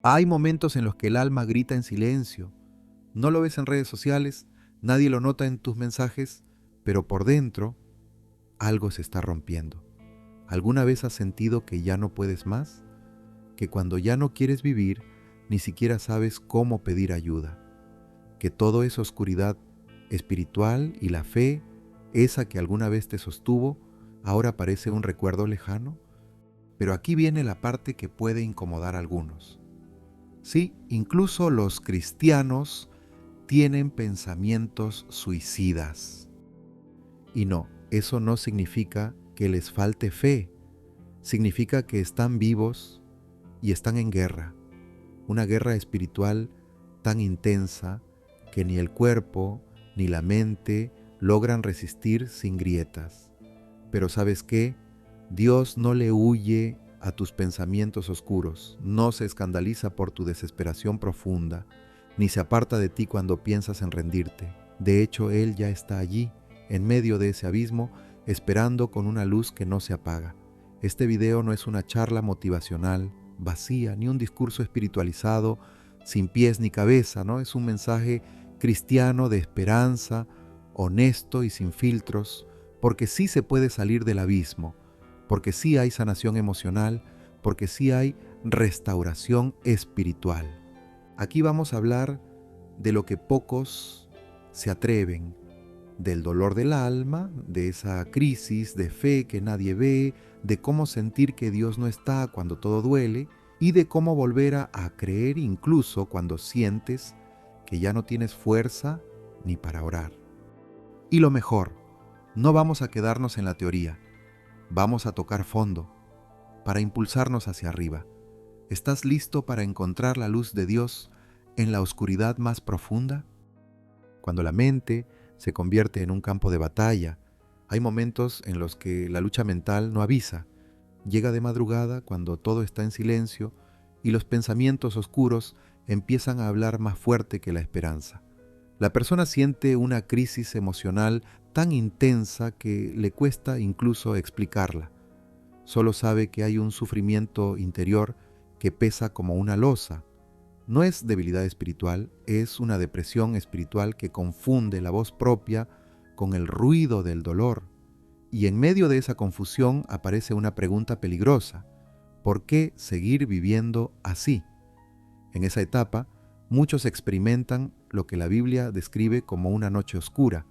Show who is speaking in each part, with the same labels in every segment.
Speaker 1: Hay momentos en los que el alma grita en silencio. No lo ves en redes sociales, nadie lo nota en tus mensajes, pero por dentro algo se está rompiendo. ¿Alguna vez has sentido que ya no puedes más? Que cuando ya no quieres vivir, ni siquiera sabes cómo pedir ayuda. Que todo es oscuridad espiritual y la fe, esa que alguna vez te sostuvo, ahora parece un recuerdo lejano. Pero aquí viene la parte que puede incomodar a algunos. Sí, incluso los cristianos tienen pensamientos suicidas. Y no, eso no significa que les falte fe, significa que están vivos y están en guerra, una guerra espiritual tan intensa que ni el cuerpo ni la mente logran resistir sin grietas. Pero ¿sabes qué? Dios no le huye a tus pensamientos oscuros, no se escandaliza por tu desesperación profunda, ni se aparta de ti cuando piensas en rendirte. De hecho, Él ya está allí, en medio de ese abismo, esperando con una luz que no se apaga. Este video no es una charla motivacional, vacía, ni un discurso espiritualizado, sin pies ni cabeza, ¿no? Es un mensaje cristiano de esperanza, honesto y sin filtros, porque sí se puede salir del abismo, porque sí hay sanación emocional, porque sí hay restauración espiritual. Aquí vamos a hablar de lo que pocos se atreven, del dolor del alma, de esa crisis de fe que nadie ve, de cómo sentir que Dios no está cuando todo duele y de cómo volver a creer incluso cuando sientes que ya no tienes fuerza ni para orar. Y lo mejor, no vamos a quedarnos en la teoría, vamos a tocar fondo para impulsarnos hacia arriba. ¿Estás listo para encontrar la luz de Dios en la oscuridad más profunda? Cuando la mente se convierte en un campo de batalla, hay momentos en los que la lucha mental no avisa. Llega de madrugada cuando todo está en silencio y los pensamientos oscuros empiezan a hablar más fuerte que la esperanza. La persona siente una crisis emocional tan intensa que le cuesta incluso explicarla. Solo sabe que hay un sufrimiento interior que pesa como una losa. No es debilidad espiritual, es una depresión espiritual que confunde la voz propia con el ruido del dolor. Y en medio de esa confusión aparece una pregunta peligrosa: ¿por qué seguir viviendo así? En esa etapa, muchos experimentan lo que la Biblia describe como una noche oscura,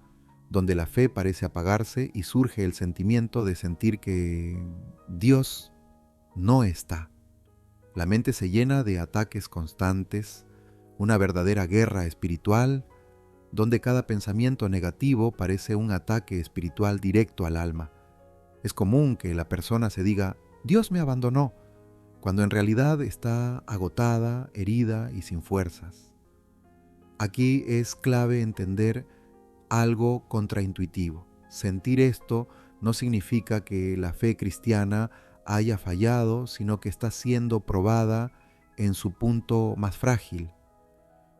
Speaker 1: donde la fe parece apagarse y surge el sentimiento de sentir que Dios no está. La mente se llena de ataques constantes, una verdadera guerra espiritual, donde cada pensamiento negativo parece un ataque espiritual directo al alma. Es común que la persona se diga: Dios me abandonó, cuando en realidad está agotada, herida y sin fuerzas. Aquí es clave entender algo contraintuitivo. Sentir esto no significa que la fe cristiana haya fallado, sino que está siendo probada en su punto más frágil.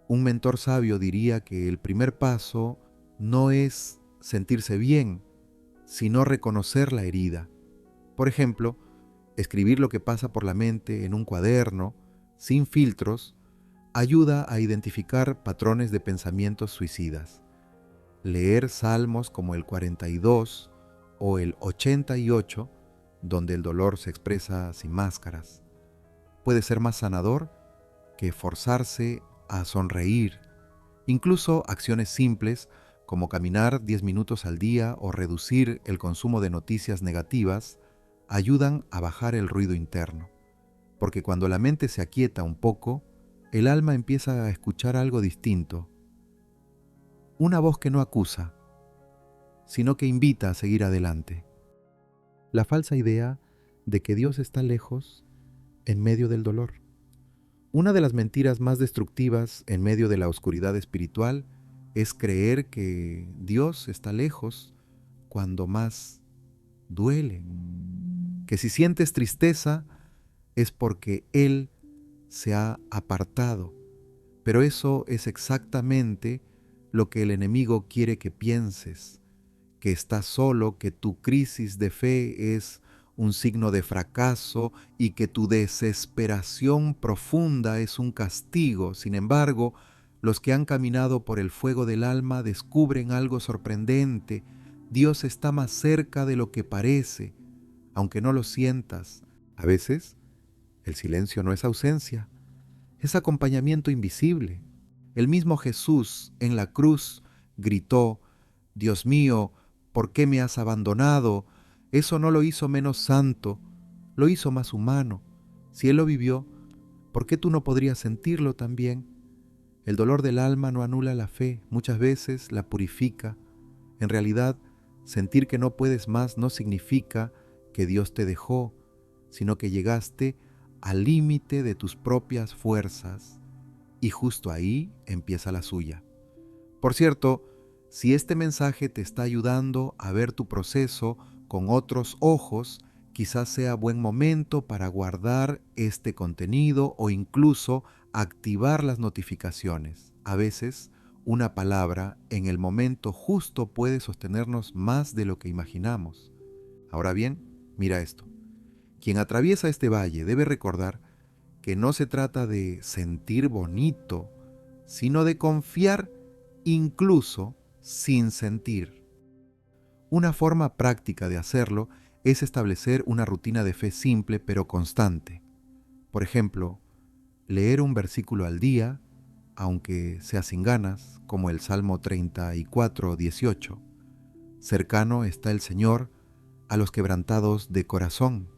Speaker 1: Un mentor sabio diría que el primer paso no es sentirse bien, sino reconocer la herida. Por ejemplo, escribir lo que pasa por la mente en un cuaderno, sin filtros, ayuda a identificar patrones de pensamientos suicidas. Leer salmos como el 42 o el 88, donde el dolor se expresa sin máscaras, puede ser más sanador que forzarse a sonreír. Incluso acciones simples como caminar 10 minutos al día o reducir el consumo de noticias negativas ayudan a bajar el ruido interno, porque cuando la mente se aquieta un poco, el alma empieza a escuchar algo distinto, una voz que no acusa, sino que invita a seguir adelante. La falsa idea de que Dios está lejos en medio del dolor. Una de las mentiras más destructivas en medio de la oscuridad espiritual es creer que Dios está lejos cuando más duele. Que si sientes tristeza es porque Él se ha apartado. Pero eso es exactamente lo que el enemigo quiere que pienses, que estás solo, que tu crisis de fe es un signo de fracaso y que tu desesperación profunda es un castigo. Sin embargo, los que han caminado por el fuego del alma descubren algo sorprendente. Dios está más cerca de lo que parece, aunque no lo sientas. A veces, el silencio no es ausencia, es acompañamiento invisible. El mismo Jesús en la cruz gritó: Dios mío, ¿por qué me has abandonado? Eso no lo hizo menos santo, lo hizo más humano. Si Él lo vivió, ¿por qué tú no podrías sentirlo también? El dolor del alma no anula la fe, muchas veces la purifica. En realidad, sentir que no puedes más no significa que Dios te dejó, sino que llegaste al límite de tus propias fuerzas, y justo ahí empieza la suya. Por cierto, si este mensaje te está ayudando a ver tu proceso con otros ojos, quizás sea buen momento para guardar este contenido o incluso activar las notificaciones. A veces, una palabra en el momento justo puede sostenernos más de lo que imaginamos. Ahora bien, mira esto. Quien atraviesa este valle debe recordar que no se trata de sentir bonito, sino de confiar incluso sin sentir. Una forma práctica de hacerlo es establecer una rutina de fe simple pero constante. Por ejemplo, leer un versículo al día, aunque sea sin ganas, como el Salmo 34:18. Cercano está el Señor a los quebrantados de corazón.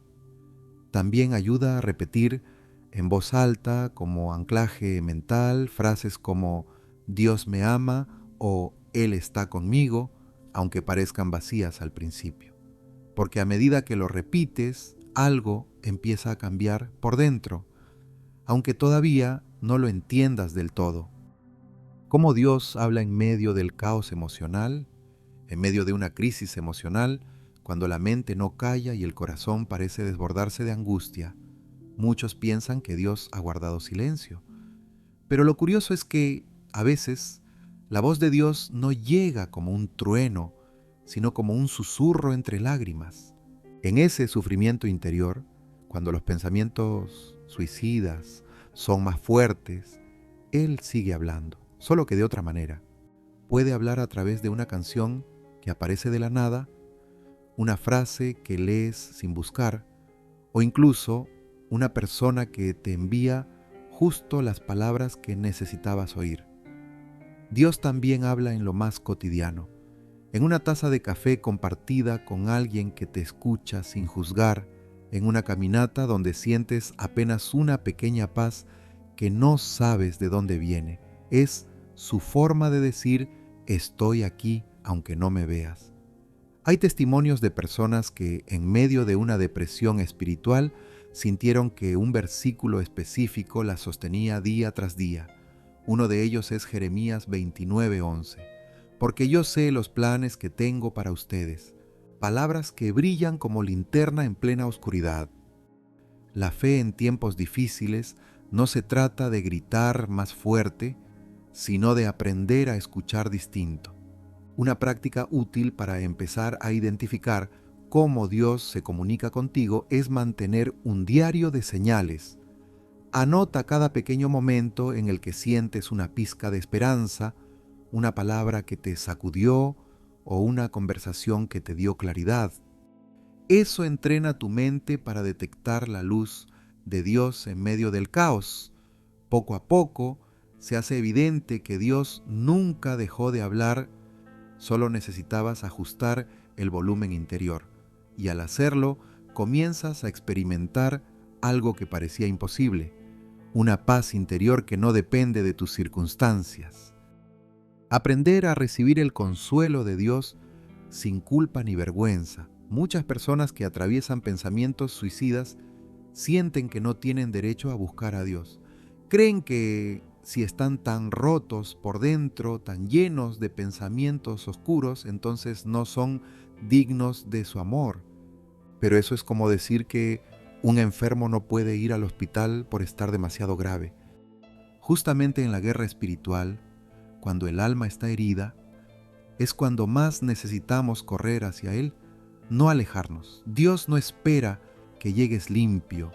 Speaker 1: También ayuda a repetir en voz alta, como anclaje mental, frases como Dios me ama o Él está conmigo, aunque parezcan vacías al principio. Porque a medida que lo repites, algo empieza a cambiar por dentro, aunque todavía no lo entiendas del todo. Cómo Dios habla en medio del caos emocional, en medio de una crisis emocional, cuando la mente no calla y el corazón parece desbordarse de angustia. Muchos piensan que Dios ha guardado silencio. Pero lo curioso es que, a veces, la voz de Dios no llega como un trueno, sino como un susurro entre lágrimas. En ese sufrimiento interior, cuando los pensamientos suicidas son más fuertes, Él sigue hablando, solo que de otra manera. Puede hablar a través de una canción que aparece de la nada, una frase que lees sin buscar, o incluso una persona que te envía justo las palabras que necesitabas oír. Dios también habla en lo más cotidiano, en una taza de café compartida con alguien que te escucha sin juzgar, en una caminata donde sientes apenas una pequeña paz que no sabes de dónde viene. Es su forma de decir: estoy aquí aunque no me veas. Hay testimonios de personas que, en medio de una depresión espiritual, sintieron que un versículo específico las sostenía día tras día. Uno de ellos es Jeremías 29:11. Porque yo sé los planes que tengo para ustedes, palabras que brillan como linterna en plena oscuridad. La fe en tiempos difíciles no se trata de gritar más fuerte, sino de aprender a escuchar distinto. Una práctica útil para empezar a identificar cómo Dios se comunica contigo es mantener un diario de señales. Anota cada pequeño momento en el que sientes una pizca de esperanza, una palabra que te sacudió o una conversación que te dio claridad. Eso entrena tu mente para detectar la luz de Dios en medio del caos. Poco a poco se hace evidente que Dios nunca dejó de hablar. Solo necesitabas ajustar el volumen interior, y al hacerlo, comienzas a experimentar algo que parecía imposible, una paz interior que no depende de tus circunstancias. Aprender a recibir el consuelo de Dios sin culpa ni vergüenza. Muchas personas que atraviesan pensamientos suicidas sienten que no tienen derecho a buscar a Dios. Creen que si están tan rotos por dentro, tan llenos de pensamientos oscuros, entonces no son dignos de su amor. Pero eso es como decir que un enfermo no puede ir al hospital por estar demasiado grave. Justamente en la guerra espiritual, cuando el alma está herida, es cuando más necesitamos correr hacia Él. no alejarnos. Dios no espera que llegues limpio,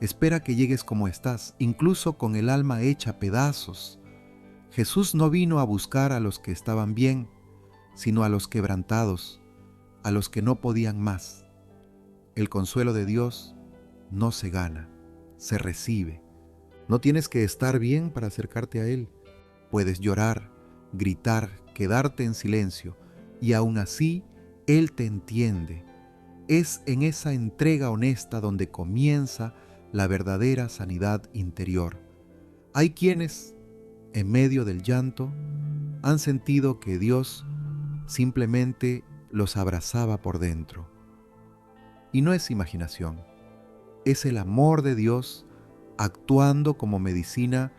Speaker 1: espera que llegues como estás, incluso con el alma hecha pedazos. Jesús no vino a buscar a los que estaban bien, sino a los quebrantados, a los que no podían más. El consuelo de Dios no se gana, se recibe. No tienes que estar bien para acercarte a Él. Puedes llorar, gritar, quedarte en silencio, y aún así Él te entiende. Es en esa entrega honesta donde comienza la verdadera sanidad interior. Hay quienes, en medio del llanto, han sentido que Dios simplemente los abrazaba por dentro. Y no es imaginación, es el amor de Dios actuando como medicina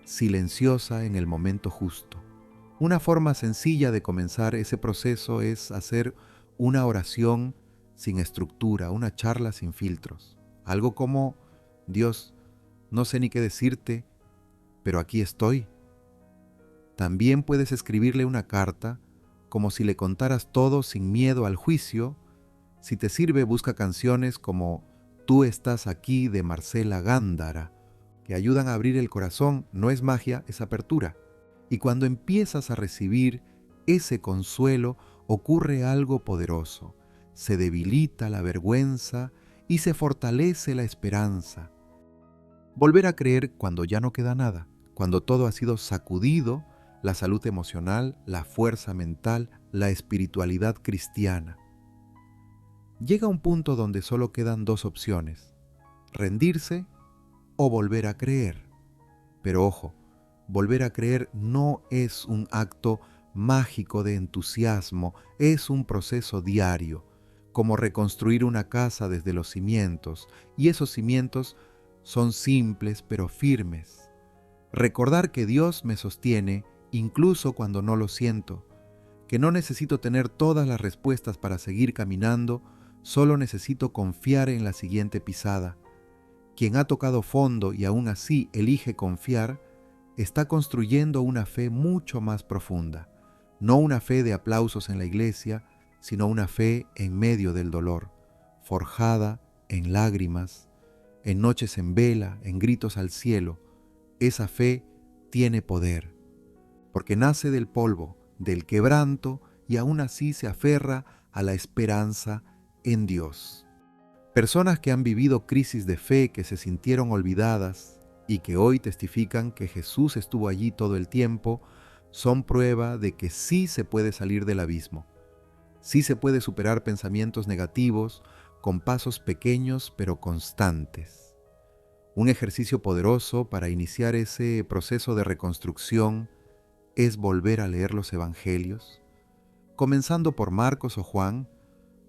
Speaker 1: silenciosa en el momento justo. Una forma sencilla de comenzar ese proceso es hacer una oración sin estructura, una charla sin filtros. Algo como: Dios, no sé ni qué decirte, pero aquí estoy. También puedes escribirle una carta, como si le contaras todo sin miedo al juicio. Si te sirve, busca canciones como Tú estás aquí de Marcela Gándara, que ayudan a abrir el corazón. No es magia, es apertura. Y cuando empiezas a recibir ese consuelo, ocurre algo poderoso. Se debilita la vergüenza y se fortalece la esperanza. Volver a creer cuando ya no queda nada, cuando todo ha sido sacudido, la salud emocional, la fuerza mental, la espiritualidad cristiana. Llega un punto donde solo quedan dos opciones: rendirse o volver a creer. Pero ojo, volver a creer no es un acto mágico de entusiasmo, es un proceso diario, como reconstruir una casa desde los cimientos, y esos cimientos son simples pero firmes. Recordar que Dios me sostiene incluso cuando no lo siento, que no necesito tener todas las respuestas para seguir caminando, solo necesito confiar en la siguiente pisada. Quien ha tocado fondo y aún así elige confiar, está construyendo una fe mucho más profunda, no una fe de aplausos en la iglesia, sino una fe en medio del dolor, forjada en lágrimas, en noches en vela, en gritos al cielo. Esa fe tiene poder, porque nace del polvo, del quebranto, y aún así se aferra a la esperanza en Dios. Personas que han vivido crisis de fe, que se sintieron olvidadas y que hoy testifican que Jesús estuvo allí todo el tiempo, son prueba de que sí se puede salir del abismo. Sí se puede superar pensamientos negativos con pasos pequeños pero constantes. Un ejercicio poderoso para iniciar ese proceso de reconstrucción es volver a leer los evangelios, comenzando por Marcos o Juan,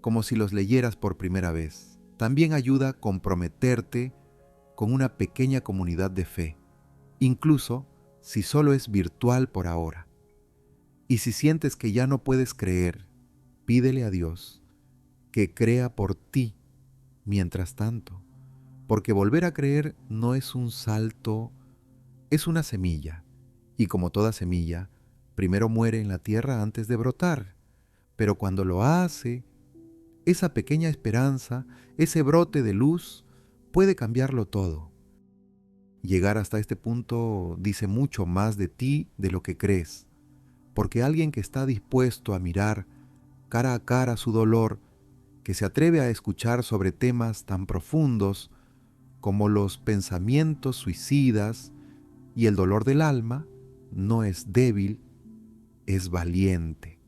Speaker 1: como si los leyeras por primera vez. También ayuda a comprometerte con una pequeña comunidad de fe, incluso si solo es virtual por ahora. Y si sientes que ya no puedes creer, pídele a Dios que crea por ti mientras tanto, porque volver a creer no es un salto, es una semilla, y como toda semilla, primero muere en la tierra antes de brotar, pero cuando lo hace, esa pequeña esperanza, ese brote de luz, puede cambiarlo todo. Llegar hasta este punto dice mucho más de ti de lo que crees, porque alguien que está dispuesto a mirar cara a cara su dolor, que se atreve a escuchar sobre temas tan profundos como los pensamientos suicidas y el dolor del alma, no es débil, es valiente.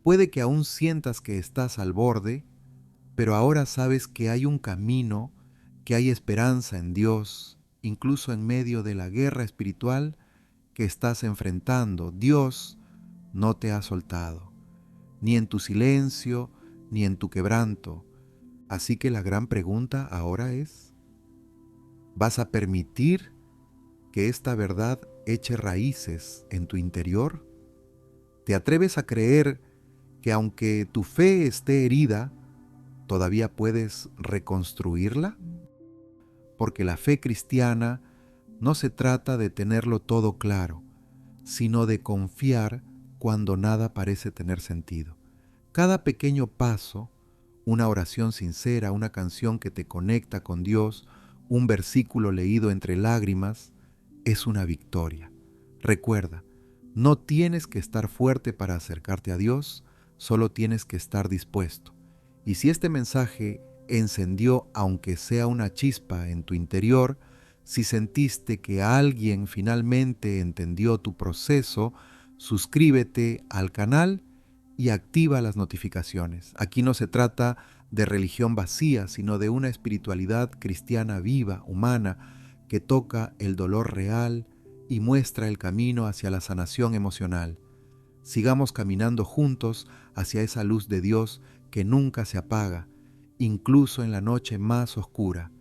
Speaker 1: Puede que aún sientas que estás al borde, pero ahora sabes que hay un camino, que hay esperanza en Dios, incluso en medio de la guerra espiritual que estás enfrentando. Dios no te ha soltado, ni en tu silencio, ni en tu quebranto. Así que la gran pregunta ahora es: ¿vas a permitir que esta verdad eche raíces en tu interior? ¿Te atreves a creer que aunque tu fe esté herida, todavía puedes reconstruirla? Porque la fe cristiana no se trata de tenerlo todo claro, sino de confiar cuando nada parece tener sentido. Cada pequeño paso, Una oración sincera, una canción que te conecta con Dios, un versículo leído entre lágrimas, es una victoria. Recuerda, no tienes que estar fuerte para acercarte a Dios, solo tienes que estar dispuesto. Y si este mensaje encendió, aunque sea una chispa en tu interior, si sentiste que alguien finalmente entendió tu proceso, suscríbete al canal y activa las notificaciones. Aquí no se trata de religión vacía, sino de una espiritualidad cristiana viva, humana, que toca el dolor real y muestra el camino hacia la sanación emocional. Sigamos caminando juntos hacia esa luz de Dios que nunca se apaga, incluso en la noche más oscura.